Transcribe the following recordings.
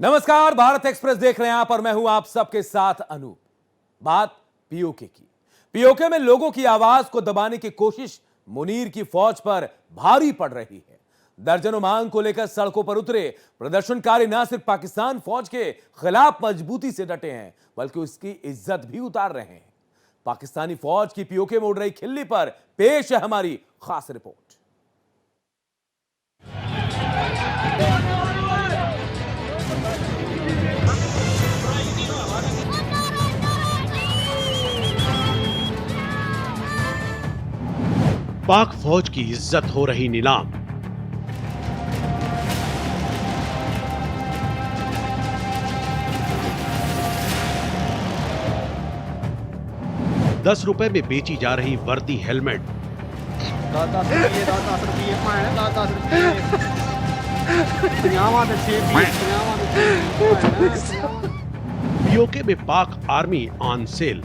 नमस्कार, भारत एक्सप्रेस देख रहे हैं आप और मैं हूं आप सबके साथ अनूप। बात पीओके की। पीओके में लोगों की आवाज को दबाने की कोशिश मुनीर की फौज पर भारी पड़ रही है। दर्जनों मांग को लेकर सड़कों पर उतरे प्रदर्शनकारी न सिर्फ पाकिस्तान फौज के खिलाफ मजबूती से डटे हैं बल्कि उसकी इज्जत भी उतार रहे हैं। पाकिस्तानी फौज की पीओके में उड़ रही खिल्ली पर पेश है हमारी खास रिपोर्ट। पाक फौज की इज्जत हो रही नीलाम। ₹10 में बेची जा रही वर्दी हेलमेट। पीओके में पाक आर्मी ऑन सेल।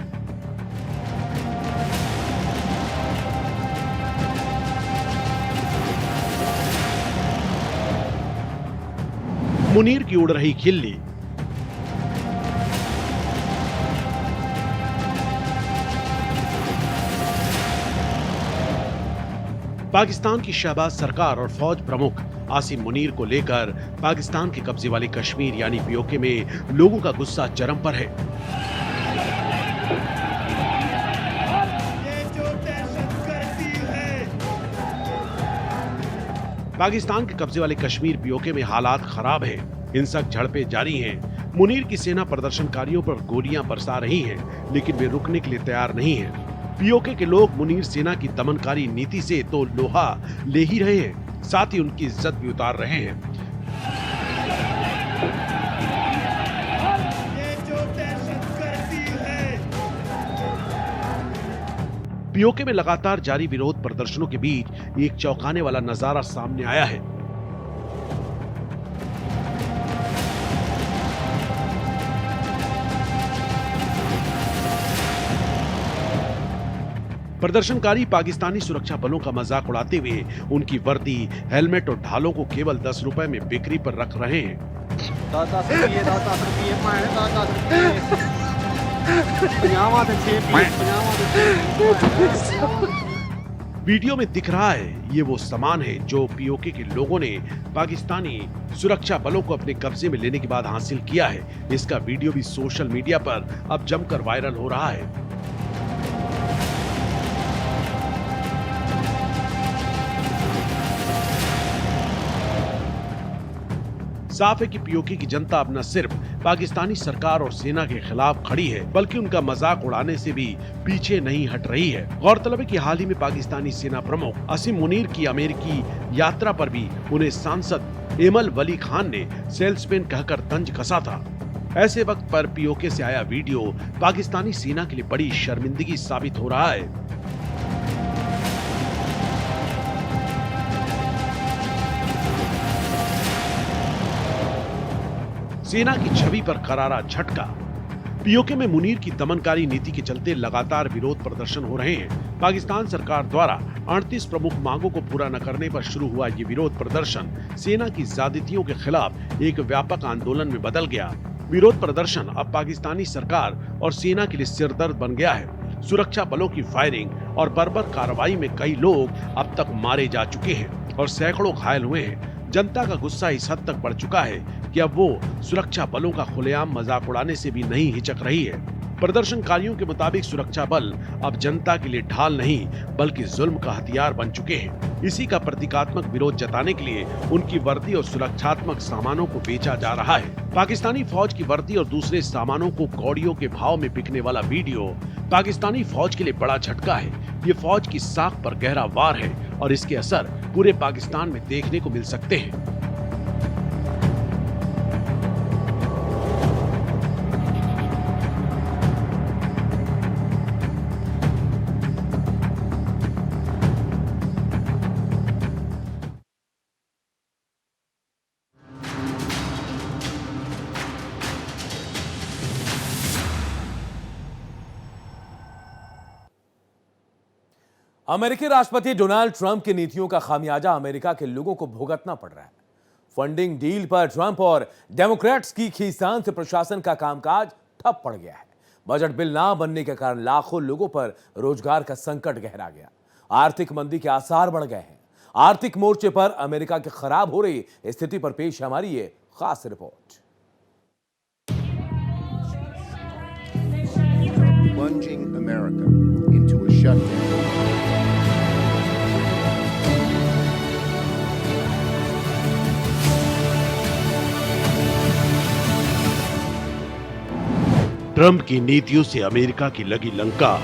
मुनीर की उड़ रही खिल्ली। पाकिस्तान की शहबाज सरकार और फौज प्रमुख आसिम मुनीर को लेकर पाकिस्तान के कब्जे वाले कश्मीर यानी पीओके में लोगों का गुस्सा चरम पर है। पाकिस्तान के कब्जे वाले कश्मीर पीओके में हालात खराब है। हिंसक झड़पें जारी हैं। मुनीर की सेना प्रदर्शनकारियों पर गोलियां बरसा रही है, लेकिन वे रुकने के लिए तैयार नहीं है। पीओके के लोग मुनीर सेना की दमनकारी नीति से तो लोहा ले ही रहे हैं, साथ ही उनकी इज्जत भी उतार रहे हैं। पीओके में लगातार जारी विरोध प्रदर्शनों के बीच एक चौंकाने वाला नजारा सामने आया है। प्रदर्शनकारी पाकिस्तानी सुरक्षा बलों का मजाक उड़ाते हुए उनकी वर्दी, हेलमेट और ढालों को केवल ₹10 में बिक्री पर रख रहे हैं। वीडियो में दिख रहा है ये वो सामान है जो पीओके के लोगों ने पाकिस्तानी सुरक्षा बलों को अपने कब्जे में लेने के बाद हासिल किया है। इसका वीडियो भी सोशल मीडिया पर अब जमकर वायरल हो रहा है। साफ है कि पीओके की जनता अब न सिर्फ पाकिस्तानी सरकार और सेना के खिलाफ खड़ी है बल्कि उनका मजाक उड़ाने से भी पीछे नहीं हट रही है। गौरतलब है कि हाल ही में पाकिस्तानी सेना प्रमुख आसिम मुनीर की अमेरिकी यात्रा पर भी उन्हें सांसद एमल वली खान ने सेल्समैन कहकर तंज कसा था। ऐसे वक्त पर पीओके से आया वीडियो पाकिस्तानी सेना के लिए बड़ी शर्मिंदगी साबित हो रहा है। सेना की छवि पर करारा झटका। पीओके में मुनीर की दमनकारी नीति के चलते लगातार विरोध प्रदर्शन हो रहे हैं। पाकिस्तान सरकार द्वारा 38 प्रमुख मांगों को पूरा न करने पर शुरू हुआ ये विरोध प्रदर्शन सेना की ज्यादतियों के खिलाफ एक व्यापक आंदोलन में बदल गया। विरोध प्रदर्शन अब पाकिस्तानी सरकार और सेना के लिए सिरदर्द बन गया है। सुरक्षा बलों की फायरिंग और बर्बर कार्रवाई में कई लोग अब तक मारे जा चुके हैं और सैकड़ों घायल हुए हैं। जनता का गुस्सा इस हद तक बढ़ चुका है कि अब वो सुरक्षा बलों का खुलेआम मजाक उड़ाने से भी नहीं हिचक रही है। प्रदर्शनकारियों के मुताबिक सुरक्षा बल अब जनता के लिए ढाल नहीं बल्कि जुल्म का हथियार बन चुके हैं। इसी का प्रतीकात्मक विरोध जताने के लिए उनकी वर्दी और सुरक्षात्मक सामानों को बेचा जा रहा है। पाकिस्तानी फौज की वर्दी और दूसरे सामानों को कौड़ियों के भाव में बिकने वाला वीडियो पाकिस्तानी फौज के लिए बड़ा झटका है। ये फौज की साख पर गहरा वार है और इसके असर पूरे पाकिस्तान में देखने को मिल सकते हैं। अमेरिकी राष्ट्रपति डोनाल्ड ट्रंप की नीतियों का खामियाजा अमेरिका के लोगों को भुगतना पड़ रहा है। फंडिंग डील पर ट्रंप और डेमोक्रेट्स की खींचतान से प्रशासन का कामकाज ठप पड़ गया है। बजट बिल ना बनने के कारण लाखों लोगों पर रोजगार का संकट गहरा गया। आर्थिक मंदी के आसार बढ़ गए हैं। आर्थिक मोर्चे पर अमेरिका की खराब हो रही स्थिति पर पेश है हमारी ये खास report. Plunging America into a shutdown. Trump की नीतियों से अमेरिका की लगी लंका।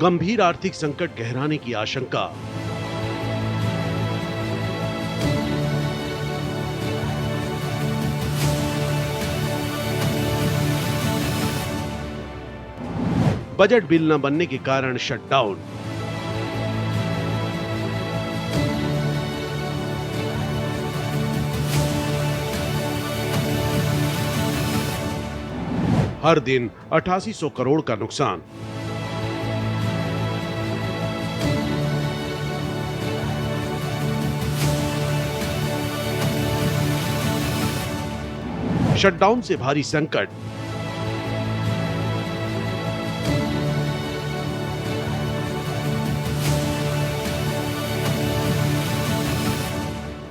गंभीर आर्थिक संकट गहराने की आशंका। बजट बिल न बनने के कारण शटडाउन। हर दिन 8800 करोड़ का नुकसान। शटडाउन से भारी संकट।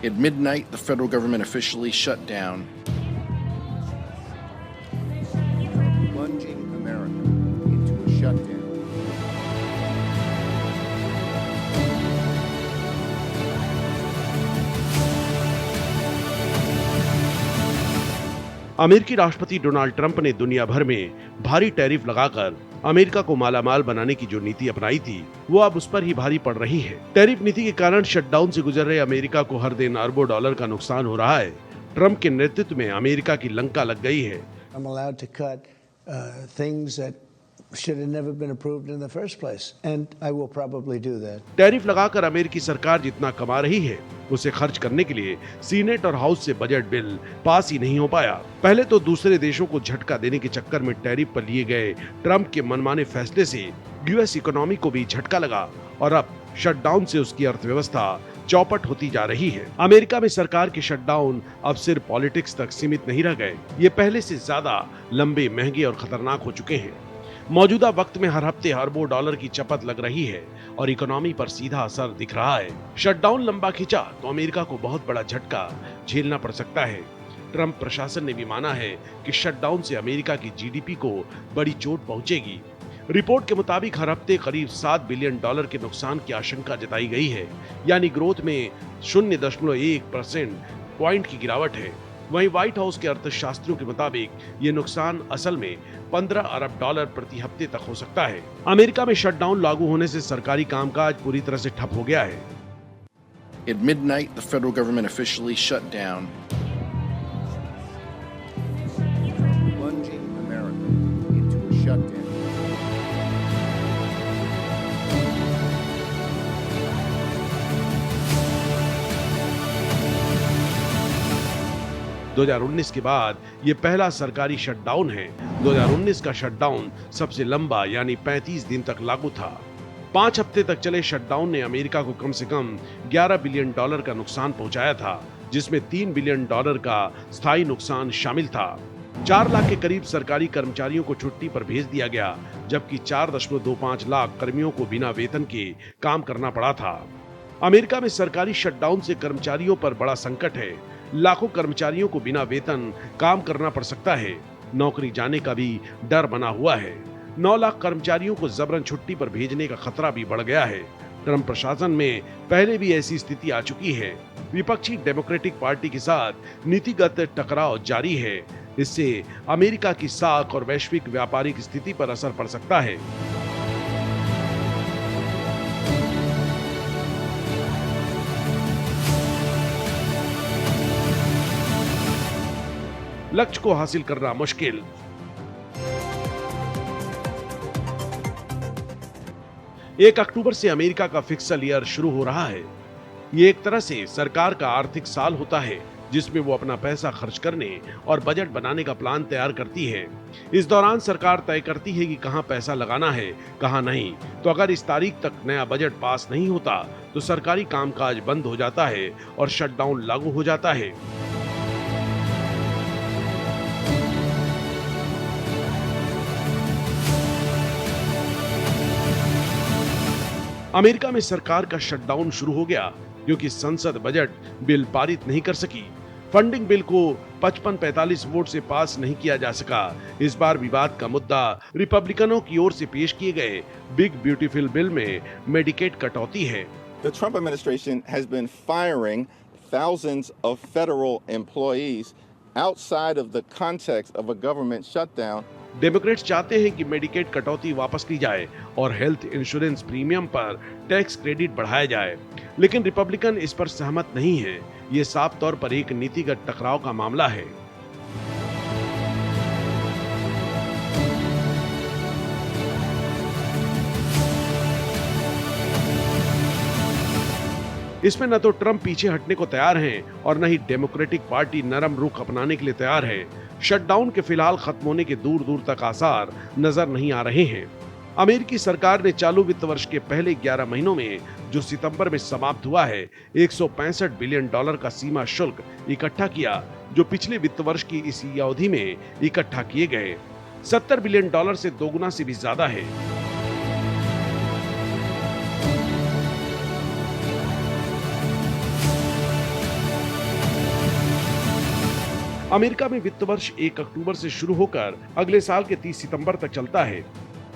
At midnight, the federal government officially shut down, plunging America into a shutdown. अमेरिकी राष्ट्रपति डोनाल्ड ट्रंप ने दुनिया भर में भारी टैरिफ लगाकर अमेरिका को मालामाल बनाने की जो नीति अपनाई थी वो अब उस पर ही भारी पड़ रही है। टैरिफ नीति के कारण शटडाउन से गुजर रहे अमेरिका को हर दिन अरबों डॉलर का नुकसान हो रहा है। ट्रंप के नेतृत्व में अमेरिका की लंका लग गई है। I'm allowed to cut things that should have never been approved in the first place, and I will probably do that. Tariff लगाकर अमेरिकी सरकार जितना कमा रही है उसे खर्च करने के लिए सीनेट और हाउस से बजट बिल पास ही नहीं हो पाया। पहले तो दूसरे देशों को झटका देने के चक्कर में टैरिफ पर लिए गए ट्रंप के मनमाने फैसले से यूएस इकोनॉमी को भी झटका लगा और अब शटडाउन से उसकी अर्थव्यवस्था चौपट होती जा रही है। अमेरिका में सरकार के शटडाउन अब सिर्फ पॉलिटिक्स तक सीमित नहीं रह गए, ये पहले से ज्यादा लंबे, महंगे और खतरनाक हो चुके हैं। मौजूदा वक्त में हर हफ्ते अरबों डॉलर की चपत लग रही है और इकोनॉमी पर सीधा असर दिख रहा है। शटडाउन लंबा खिंचा तो अमेरिका को बहुत बड़ा झटका झेलना पड़ सकता है। ट्रंप प्रशासन ने भी माना है कि शटडाउन से अमेरिका की जीडीपी को बड़ी चोट पहुंचेगी। रिपोर्ट के मुताबिक हर हफ्ते करीब $7 बिलियन के नुकसान की आशंका जताई गई है, यानी ग्रोथ में 0.1% पॉइंट की गिरावट है। वहीं व्हाइट हाउस के अर्थशास्त्रियों के मुताबिक ये नुकसान असल में $15 अरब प्रति हफ्ते तक हो सकता है। अमेरिका में शटडाउन लागू होने से सरकारी कामकाज पूरी तरह से ठप हो गया है। At midnight, the federal government officially shut down, plunging America into a shutdown. 2019 के बाद ये पहला सरकारी शटडाउन है। 2019 का शटडाउन सबसे लंबा यानी 35 दिन तक लागू था। 5 हफ्ते तक चले शटडाउन ने अमेरिका को कम से कम $11 बिलियन का नुकसान पहुंचाया था, जिसमें $3 बिलियन का स्थायी नुकसान शामिल था। 4 लाख के करीब सरकारी कर्मचारियों को छुट्टी पर भेज दिया गया, जबकि 4.25 लाख कर्मियों को बिना वेतन के काम करना पड़ा था। अमेरिका में सरकारी शटडाउन से कर्मचारियों पर बड़ा संकट है। लाखों कर्मचारियों को बिना वेतन काम करना पड़ सकता है। नौकरी जाने का भी डर बना हुआ है। 9 लाख कर्मचारियों को जबरन छुट्टी पर भेजने का खतरा भी बढ़ गया है। ट्रंप प्रशासन में पहले भी ऐसी स्थिति आ चुकी है। विपक्षी डेमोक्रेटिक पार्टी के साथ नीतिगत टकराव जारी है। इससे अमेरिका की साख और वैश्विक व्यापारिक स्थिति पर असर पड़ सकता है। लक्ष्य को हासिल करना मुश्किल। एक अक्टूबर से अमेरिका का फिस्कल ईयर शुरू हो रहा है। ये एक तरह से सरकार का आर्थिक साल होता है, जिसमें वो अपना पैसा खर्च करने और बजट बनाने का प्लान तैयार करती है। इस दौरान सरकार तय करती है कि कहां पैसा लगाना है, कहां नहीं। तो अगर इस तारीख तक नया बजट पास नहीं होता तो सरकारी कामकाज बंद हो जाता है और शटडाउन लागू हो जाता है। अमेरिका में सरकार का शटडाउन शुरू हो गया क्योंकि संसद बजट बिल पारित नहीं कर सकी। फंडिंग बिल को 55-45 वोट से पास नहीं किया जा सका। इस बार विवाद का मुद्दा रिपब्लिकनों की ओर से पेश किए गए बिग ब्यूटीफुल बिल में मेडिकेड कटौती है। The Trump administration has been firing thousands of federal employees outside of the context of a government shutdown. Democrats चाहते हैं कि मेडिकेड कटौती वापस ली जाए और हेल्थ इंश्योरेंस प्रीमियम पर टैक्स क्रेडिट बढ़ाया जाए, लेकिन रिपब्लिकन इस पर सहमत नहीं है। ये साफ तौर पर एक नीतिगत टकराव का मामला है। इसमें न तो ट्रंप पीछे हटने को तैयार हैं और न ही डेमोक्रेटिक पार्टी नरम रुख अपनाने के लिए तैयार है। शटडाउन के फिलहाल खत्म होने के दूर दूर तक आसार नजर नहीं आ रहे हैं। अमेरिकी सरकार ने चालू वित्त वर्ष के पहले 11 महीनों में, जो सितंबर में समाप्त हुआ है, 165 बिलियन डॉलर का सीमा शुल्क इकट्ठा किया, जो पिछले वित्त वर्ष की इसी अवधि में इकट्ठा किए गए 70 बिलियन डॉलर से दोगुना से भी ज्यादा है। अमेरिका में वित्त वर्ष 1 अक्टूबर से शुरू होकर अगले साल के 30 सितंबर तक चलता है।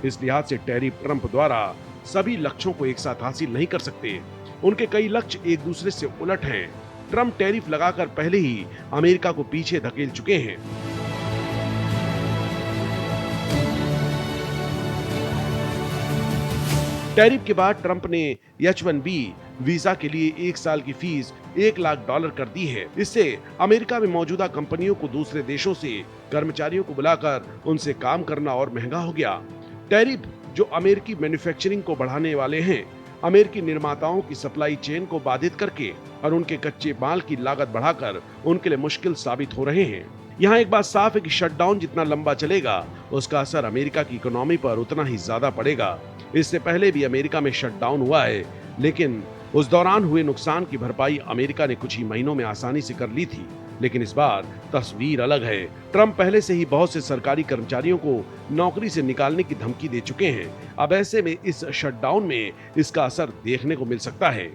इस लिहाज से टैरिफ ट्रंप द्वारा सभी लक्ष्यों को एक साथ हासिल नहीं कर सकते। उनके कई लक्ष्य एक दूसरे से उलट हैं। ट्रंप टैरिफ लगाकर पहले ही अमेरिका को पीछे धकेल चुके हैं। टैरिफ के बाद ट्रंप ने H-1B वीजा के लिए 1 साल की फीस $1 लाख कर दी है। इससे अमेरिका में मौजूदा कंपनियों को दूसरे देशों से कर्मचारियों को बुलाकर उनसे काम करना और महंगा हो गया। टैरिफ जो अमेरिकी मैन्युफैक्चरिंग को बढ़ाने वाले हैं, अमेरिकी निर्माताओं की सप्लाई चेन को बाधित करके और उनके कच्चे माल की लागत बढ़ाकर उनके लिए मुश्किल साबित हो रहे हैं। यहाँ एक बात साफ है कि शटडाउन जितना लंबा चलेगा, उसका असर अमेरिका की इकोनॉमी पर उतना ही ज्यादा पड़ेगा। इससे पहले भी अमेरिका में शटडाउन हुआ है, लेकिन उस दौरान हुए नुकसान की भरपाई अमेरिका ने कुछ ही महीनों में आसानी से कर ली थी। लेकिन इस बार तस्वीर अलग है। ट्रंप पहले से ही बहुत से सरकारी कर्मचारियों को नौकरी से निकालने की धमकी दे चुके हैं। अब ऐसे में इस शटडाउन में इसका असर देखने को मिल सकता है।